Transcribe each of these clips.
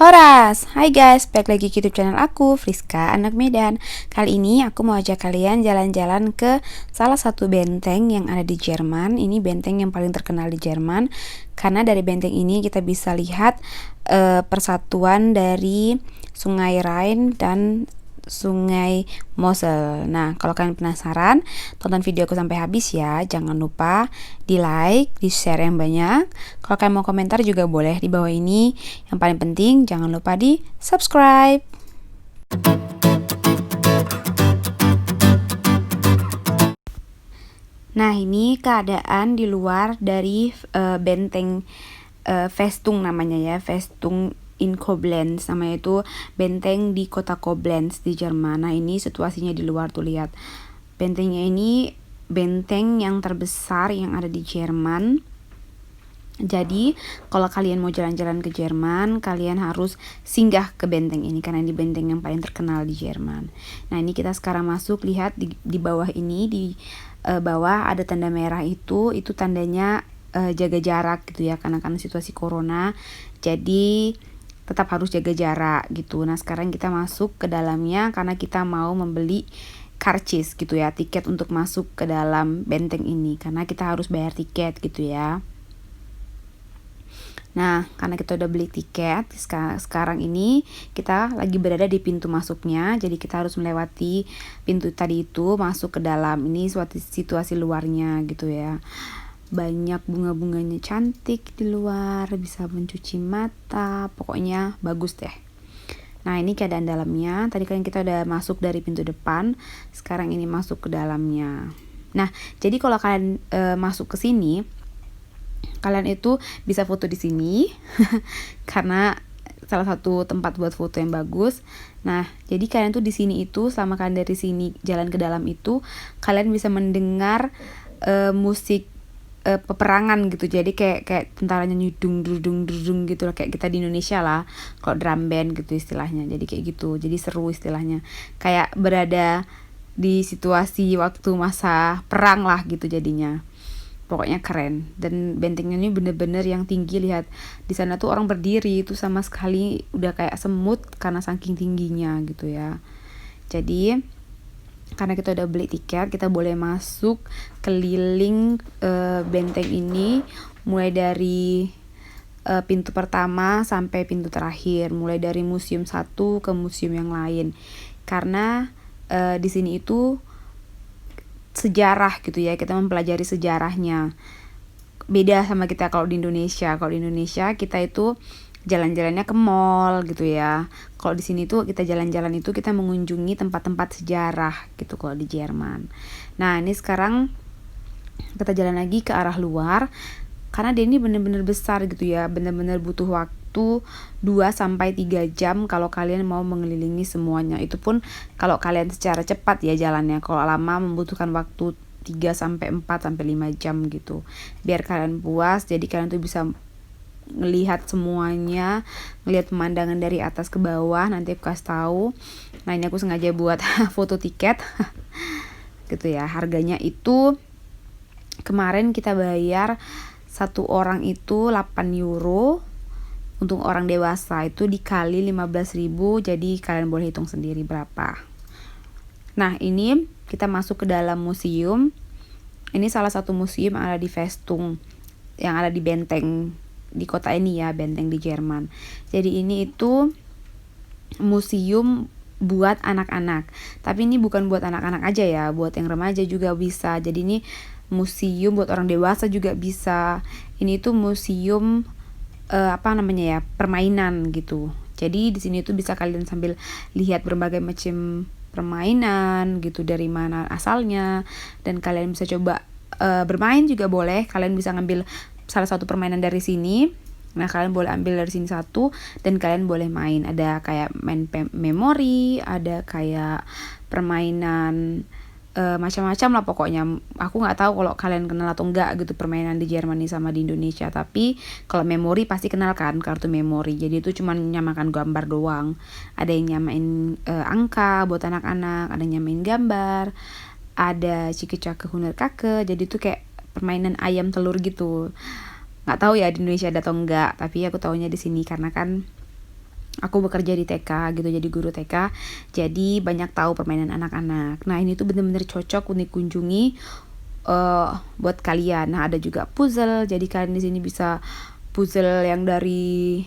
Horas, hai guys, balik lagi ke YouTube channel aku, Friska, anak Medan. Kali ini aku mau ajak kalian jalan-jalan ke salah satu benteng yang ada di Jerman. Ini benteng yang paling terkenal di Jerman, karena dari benteng ini kita bisa lihat persatuan dari Sungai Rhine dan Sungai Mosel. Nah, kalau kalian penasaran, tonton video aku sampai habis ya. Jangan lupa di like, di share yang banyak. Kalau kalian mau komentar juga boleh di bawah ini. Yang paling penting jangan lupa di subscribe. Nah, ini keadaan di luar dari benteng Festung namanya ya, Festung in Koblenz, namanya itu benteng di kota Koblenz di Jerman. Nah, ini situasinya di luar tuh, lihat. Bentengnya ini benteng yang terbesar yang ada di Jerman. Jadi, kalau kalian mau jalan-jalan ke Jerman, kalian harus singgah ke benteng ini karena ini benteng yang paling terkenal di Jerman. Nah, ini kita sekarang masuk, lihat di bawah ini, di bawah ada tanda merah itu tandanya jaga jarak gitu ya, karena situasi corona. Jadi tetap harus jaga jarak gitu. Nah, sekarang kita masuk ke dalamnya karena kita mau membeli karcis gitu ya, tiket untuk masuk ke dalam benteng ini karena kita harus bayar tiket gitu ya. Nah, karena kita udah beli tiket, sekarang ini kita lagi berada di pintu masuknya. Jadi kita harus melewati pintu tadi itu, masuk ke dalam. Ini suatu situasi luarnya gitu ya. Banyak bunga-bunganya cantik di luar, bisa mencuci mata, pokoknya bagus deh. Nah, ini keadaan dalamnya. Tadi kan kita udah masuk dari pintu depan, sekarang ini masuk ke dalamnya. Nah, jadi kalau kalian masuk ke sini, kalian itu bisa foto di sini karena salah satu tempat buat foto yang bagus. Nah, jadi kalian tuh di sini itu, selama kalian dari sini jalan ke dalam itu, kalian bisa mendengar musik peperangan gitu. Jadi kayak tentaranya nyudung dudung gitu lah, kayak kita di Indonesia lah kalau drum band gitu istilahnya. Jadi kayak gitu, jadi seru istilahnya, kayak berada di situasi waktu masa perang lah gitu jadinya. Pokoknya keren. Dan bentengnya ini bener-bener yang tinggi, lihat di sana tuh orang berdiri itu sama sekali udah kayak semut karena saking tingginya gitu ya. Jadi karena kita udah beli tiket, kita boleh masuk keliling benteng ini mulai dari pintu pertama sampai pintu terakhir, mulai dari museum satu ke museum yang lain. Karena di sini itu sejarah gitu ya, kita mempelajari sejarahnya. Beda sama kita kalau di Indonesia. Kalau di Indonesia kita itu jalan-jalannya ke mall gitu ya. Kalau di sini tuh kita jalan-jalan itu kita mengunjungi tempat-tempat sejarah gitu kalau di Jerman. Nah, ini sekarang kita jalan lagi ke arah luar karena dia ini bener-bener besar gitu ya, bener-bener butuh waktu 2-3 jam kalau kalian mau mengelilingi semuanya. Itu pun kalau kalian secara cepat ya jalannya. Kalau lama membutuhkan waktu 3-4-5 jam gitu. Biar kalian puas, jadi kalian tuh bisa ngelihat semuanya, ngelihat pemandangan dari atas ke bawah. Nanti aku kasih tahu. Nah, ini aku sengaja buat foto tiket gitu ya. Harganya itu kemarin kita bayar satu orang itu 8 euro. Untuk orang dewasa itu dikali 15.000, jadi kalian boleh hitung sendiri berapa. Nah, ini kita masuk ke dalam museum. Ini salah satu museum yang ada di Festung, yang ada di benteng di kota ini ya, benteng di Jerman. Jadi ini itu museum buat anak-anak. Tapi ini bukan buat anak-anak aja ya, buat yang remaja juga bisa. Jadi ini museum buat orang dewasa juga bisa. Ini tuh museum permainan gitu. Jadi di sini tuh bisa kalian sambil lihat berbagai macam permainan gitu, dari mana asalnya, dan kalian bisa coba bermain juga boleh. Kalian bisa ngambil salah satu permainan dari sini. Nah, kalian boleh ambil dari sini satu dan kalian boleh main. Ada kayak main memori, ada kayak permainan macam-macam lah pokoknya. Aku nggak tahu kalau kalian kenal atau enggak gitu permainan di Jerman ini sama di Indonesia. Tapi kalau memori pasti kenal kan, kartu memori. Jadi itu cuma nyamakan gambar doang. Ada yang nyamain angka buat anak-anak, ada yang nyamain gambar, ada ciki-cake huner kake. Jadi itu kayak permainan ayam telur gitu. Nggak tahu ya di Indonesia ada atau enggak, tapi aku taunya di sini karena kan Aku bekerja di TK gitu, jadi guru TK. Jadi banyak tahu permainan anak-anak. Nah, ini tuh bener-bener cocok untuk dikunjungi buat kalian. Nah, ada juga puzzle. Jadi kalian di sini bisa puzzle yang dari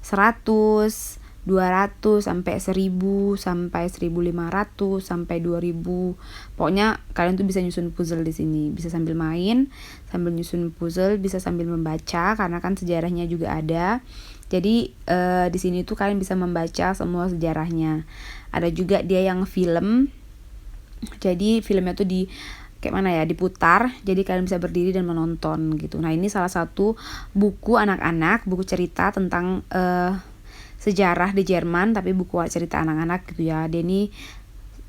100, 200 sampai 1000 sampai 1500 sampai 2000. Pokoknya kalian tuh bisa nyusun puzzle di sini. Bisa sambil main, sambil nyusun puzzle, bisa sambil membaca karena kan sejarahnya juga ada. Jadi di sini tuh kalian bisa membaca semua sejarahnya. Ada juga dia yang film. Jadi filmnya tuh kayak mana ya, diputar, jadi kalian bisa berdiri dan menonton gitu. Nah, ini salah satu buku anak-anak, buku cerita tentang sejarah di Jerman, tapi buku cerita anak-anak gitu ya. Dia ini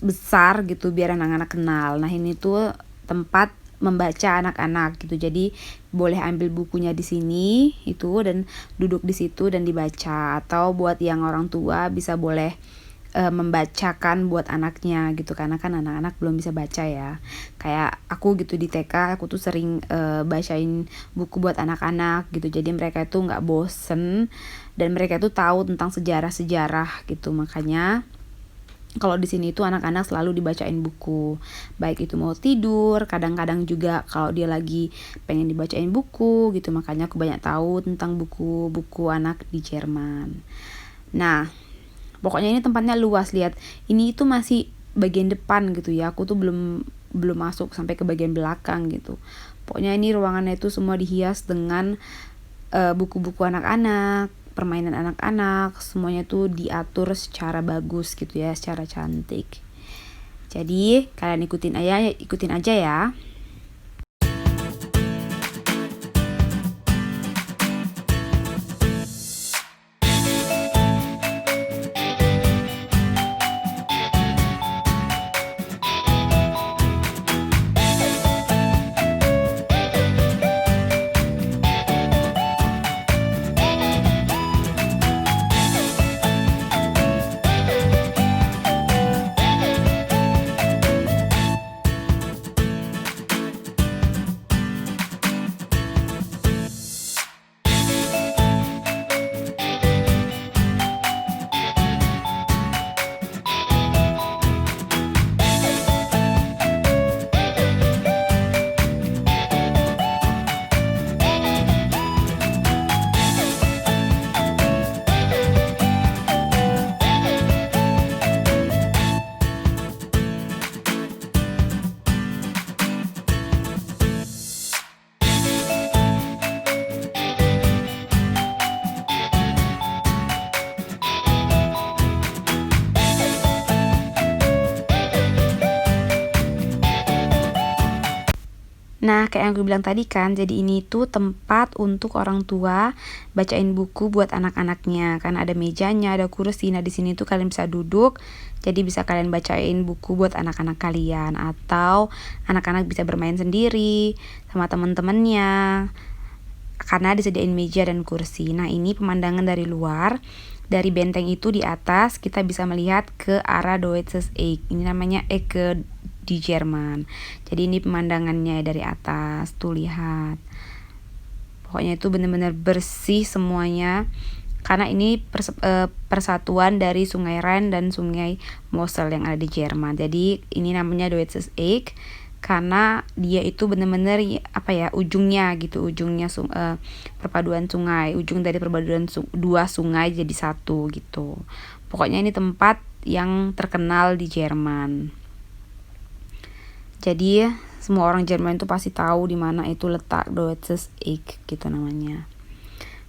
besar gitu biar anak-anak kenal. Nah, ini tuh tempat membaca anak-anak gitu. Jadi boleh ambil bukunya di sini itu dan duduk di situ dan dibaca, atau buat yang orang tua bisa boleh membacakan buat anaknya gitu, karena kan anak-anak belum bisa baca ya. Kayak aku gitu di TK, aku tuh sering bacain buku buat anak-anak gitu. Jadi mereka itu nggak bosen dan mereka tuh tahu tentang sejarah-sejarah gitu. Makanya kalau di sini tuh anak-anak selalu dibacain buku, baik itu mau tidur, kadang-kadang juga kalau dia lagi pengen dibacain buku gitu. Makanya aku banyak tahu tentang buku-buku anak di Jerman. Nah, pokoknya ini tempatnya luas, lihat. Ini itu masih bagian depan gitu ya. Aku tuh belum masuk sampai ke bagian belakang gitu. Pokoknya ini ruangannya itu semua dihias dengan buku-buku anak-anak, permainan anak-anak, semuanya tuh diatur secara bagus gitu ya, secara cantik. Jadi kalian ikutin aja ya. Nah, kayak yang gue bilang tadi kan, jadi ini tuh tempat untuk orang tua bacain buku buat anak-anaknya. Karena ada mejanya, ada kursi. Nah, di sini tuh kalian bisa duduk, jadi bisa kalian bacain buku buat anak-anak kalian. Atau anak-anak bisa bermain sendiri sama teman-temannya, karena disediain meja dan kursi. Nah, ini pemandangan dari luar. Dari benteng itu di atas kita bisa melihat ke arah Deutsches Eck. Ini namanya Ecke di Jerman. Jadi ini pemandangannya dari atas, tuh lihat. Pokoknya itu benar-benar bersih semuanya. Karena ini persatuan dari Sungai Rhine dan Sungai Mosel yang ada di Jerman. Jadi ini namanya Deutsches Eck karena dia itu benar-benar ujungnya gitu, perpaduan sungai, ujung dari perpaduan dua sungai jadi satu gitu. Pokoknya ini tempat yang terkenal di Jerman. Jadi semua orang Jerman itu pasti tahu di mana itu letak Deutsches Eck gitu namanya.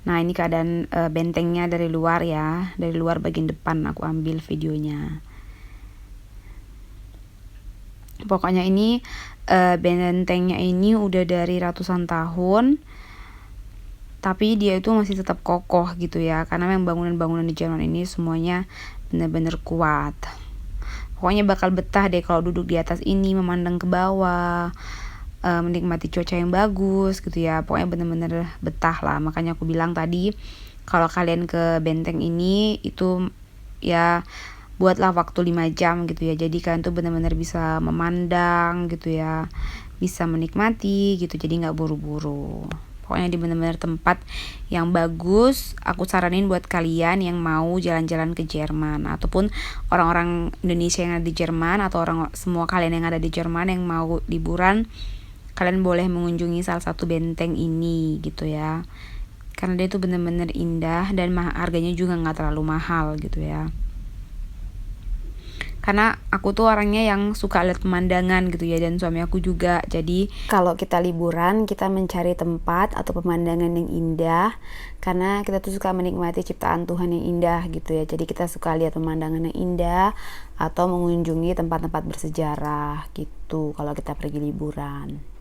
Nah, ini keadaan bentengnya dari luar ya, dari luar bagian depan aku ambil videonya. Pokoknya ini bentengnya ini udah dari ratusan tahun, tapi dia itu masih tetap kokoh gitu ya, karena memang bangunan-bangunan di Jerman ini semuanya benar-benar kuat. Pokoknya bakal betah deh kalau duduk di atas ini, memandang ke bawah, menikmati cuaca yang bagus gitu ya. Pokoknya bener-bener betah lah. Makanya aku bilang tadi, kalau kalian ke benteng ini itu ya buatlah waktu 5 jam gitu ya. Jadi kalian tuh bener-bener bisa memandang gitu ya, bisa menikmati gitu, jadi gak buru-buru. Pokoknya di bener-bener tempat yang bagus. Aku saranin buat kalian yang mau jalan-jalan ke Jerman, ataupun orang-orang Indonesia yang ada di Jerman, atau semua kalian yang ada di Jerman yang mau liburan, kalian boleh mengunjungi salah satu benteng ini gitu ya, karena dia tuh bener-bener indah dan harganya juga nggak terlalu mahal gitu ya. Karena aku tuh orangnya yang suka lihat pemandangan gitu ya, dan suami aku juga. Jadi kalau kita liburan, kita mencari tempat atau pemandangan yang indah, karena kita tuh suka menikmati ciptaan Tuhan yang indah gitu ya. Jadi kita suka lihat pemandangan yang indah atau mengunjungi tempat-tempat bersejarah gitu kalau kita pergi liburan.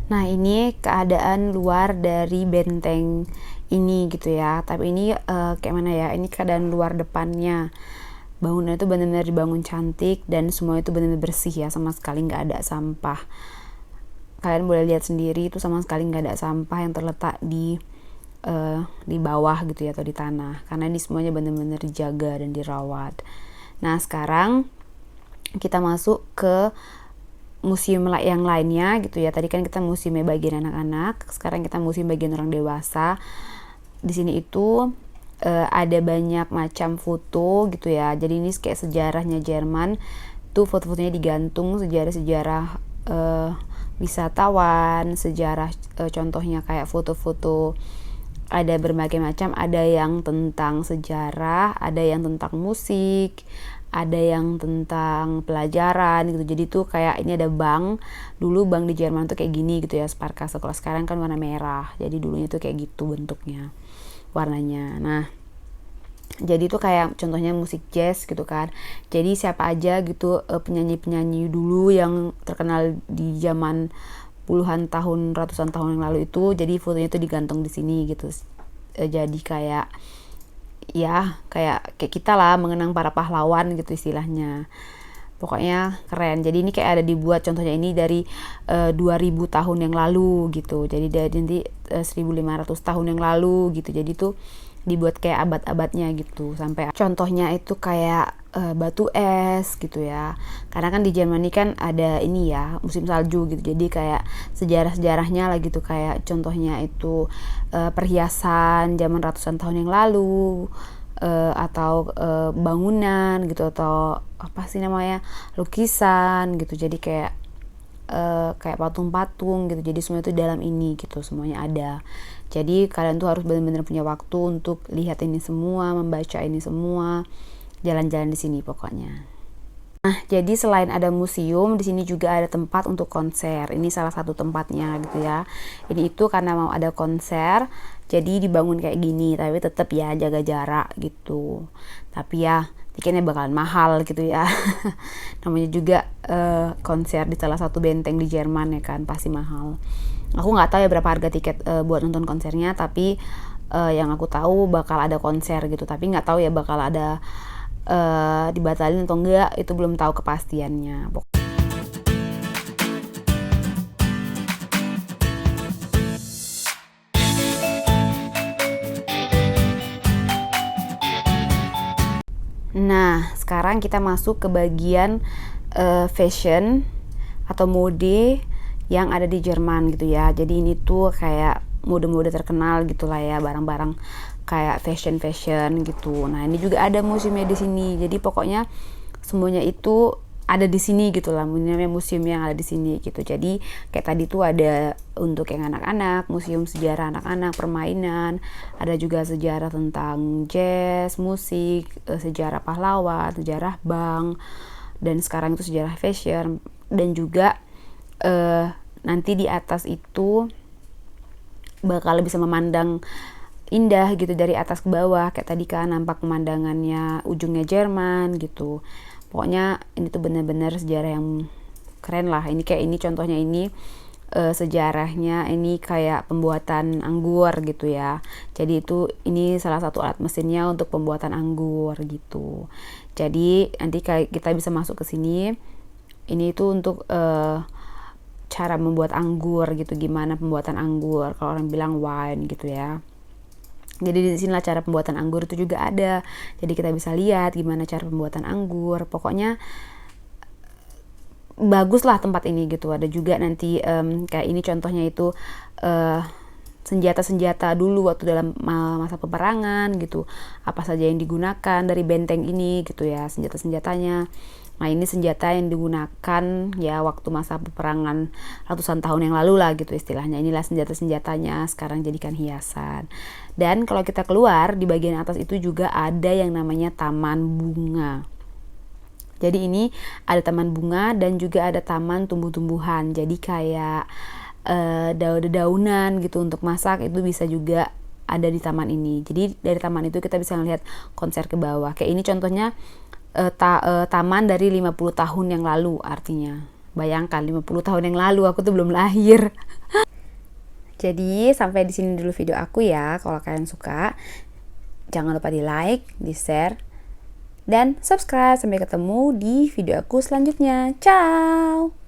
Nah, ini keadaan luar dari benteng ini gitu ya. Tapi ini kayak mana ya? Ini keadaan luar depannya. Bangunan itu benar-benar dibangun cantik dan semua itu benar-benar bersih ya, sama sekali nggak ada sampah. Kalian boleh lihat sendiri itu sama sekali nggak ada sampah yang terletak di bawah gitu ya, atau di tanah. Karena ini semuanya benar-benar dijaga dan dirawat. Nah, sekarang kita masuk ke museum yang lainnya gitu ya. Tadi kan kita museumnya bagian anak-anak, sekarang kita museum bagian orang dewasa. Di sini itu ada banyak macam foto gitu ya. Jadi ini kayak sejarahnya Jerman. Tuh foto-fotonya digantung, sejarah-sejarah wisatawan, sejarah contohnya kayak foto-foto ada berbagai macam, ada yang tentang sejarah, ada yang tentang musik, ada yang tentang pelajaran gitu. Jadi tuh kayak ini ada bank, dulu bank di Jerman tuh kayak gini gitu ya, Sparkasse. Kalau sekarang kan warna merah, jadi dulunya tuh kayak gitu bentuknya, warnanya. Nah, jadi tuh kayak contohnya musik jazz gitu kan. Jadi siapa aja gitu penyanyi-penyanyi dulu yang terkenal di zaman puluhan tahun, ratusan tahun yang lalu itu, jadi fotonya tuh digantung di sini gitu. Jadi kayak ya kayak kita lah mengenang para pahlawan gitu istilahnya. Pokoknya keren. Jadi ini kayak ada dibuat, contohnya ini dari 2000 tahun yang lalu gitu. Jadi dari nanti 1500 tahun yang lalu gitu. Jadi tuh dibuat kayak abad-abadnya gitu, sampai contohnya itu kayak batu es gitu ya. Karena kan di Jerman ini kan ada ini ya, musim salju gitu. Jadi kayak sejarah-sejarahnya lah gitu, kayak contohnya itu perhiasan zaman ratusan tahun yang lalu, atau bangunan gitu, atau apa sih namanya, lukisan gitu. Jadi kayak patung-patung gitu. Jadi semua itu dalam ini gitu, semuanya ada. Jadi kalian tuh harus benar-benar punya waktu untuk lihat ini semua, membaca ini semua, jalan-jalan di sini pokoknya. Nah, jadi selain ada museum, di sini juga ada tempat untuk konser. Ini salah satu tempatnya gitu ya. Ini itu karena mau ada konser, jadi dibangun kayak gini, tapi tetap ya jaga jarak gitu. Tapi ya tiketnya bakalan mahal gitu ya. Namanya juga konser di salah satu benteng di Jerman ya kan, pasti mahal. Aku nggak tahu ya berapa harga tiket buat nonton konsernya, tapi yang aku tahu bakal ada konser gitu. Tapi nggak tahu ya bakal ada dibatalin atau enggak, itu belum tahu kepastiannya. Nah, sekarang kita masuk ke bagian fashion atau mode yang ada di Jerman gitu ya. Jadi ini tuh kayak mode-mode terkenal gitulah ya, barang-barang kayak fashion gitu. Nah, ini juga ada museumnya di sini. Jadi pokoknya semuanya itu ada di sini gitu lah, namanya museum yang ada di sini gitu. Jadi kayak tadi tuh ada untuk yang anak-anak, museum sejarah anak-anak, permainan, ada juga sejarah tentang jazz, musik, sejarah pahlawan, sejarah bank, dan sekarang itu sejarah fashion. Dan juga nanti di atas itu bakal bisa memandang indah gitu dari atas ke bawah, kayak tadi kan nampak pemandangannya ujungnya Jerman gitu. Pokoknya ini tuh benar-benar sejarah yang keren lah. Ini kayak ini contohnya, ini sejarahnya ini kayak pembuatan anggur gitu ya. Jadi itu ini salah satu alat mesinnya untuk pembuatan anggur gitu. Jadi nanti kayak kita bisa masuk ke sini. Ini itu untuk cara membuat anggur gitu, gimana pembuatan anggur, kalau orang bilang wine gitu ya. Jadi di sinilah cara pembuatan anggur itu juga ada. Jadi kita bisa lihat gimana cara pembuatan anggur. Pokoknya bagus lah tempat ini gitu. Ada juga nanti kayak ini contohnya itu senjata-senjata dulu waktu dalam masa peperangan gitu. Apa saja yang digunakan dari benteng ini gitu ya, senjata-senjatanya. Nah ini senjata yang digunakan ya waktu masa peperangan ratusan tahun yang lalu lah gitu istilahnya. Inilah senjata-senjatanya sekarang jadikan hiasan. Dan kalau kita keluar di bagian atas itu juga ada yang namanya taman bunga. Jadi ini ada taman bunga dan juga ada taman tumbuh-tumbuhan. Jadi kayak daun-daunan gitu untuk masak itu bisa juga ada di taman ini. Jadi dari taman itu kita bisa melihat konser ke bawah. Kayak ini contohnya taman dari 50 tahun yang lalu artinya. Bayangkan 50 tahun yang lalu aku tuh belum lahir. Jadi sampai di sini dulu video aku ya. Kalau kalian suka jangan lupa di like, di share, dan subscribe. Sampai ketemu di video aku selanjutnya. Ciao.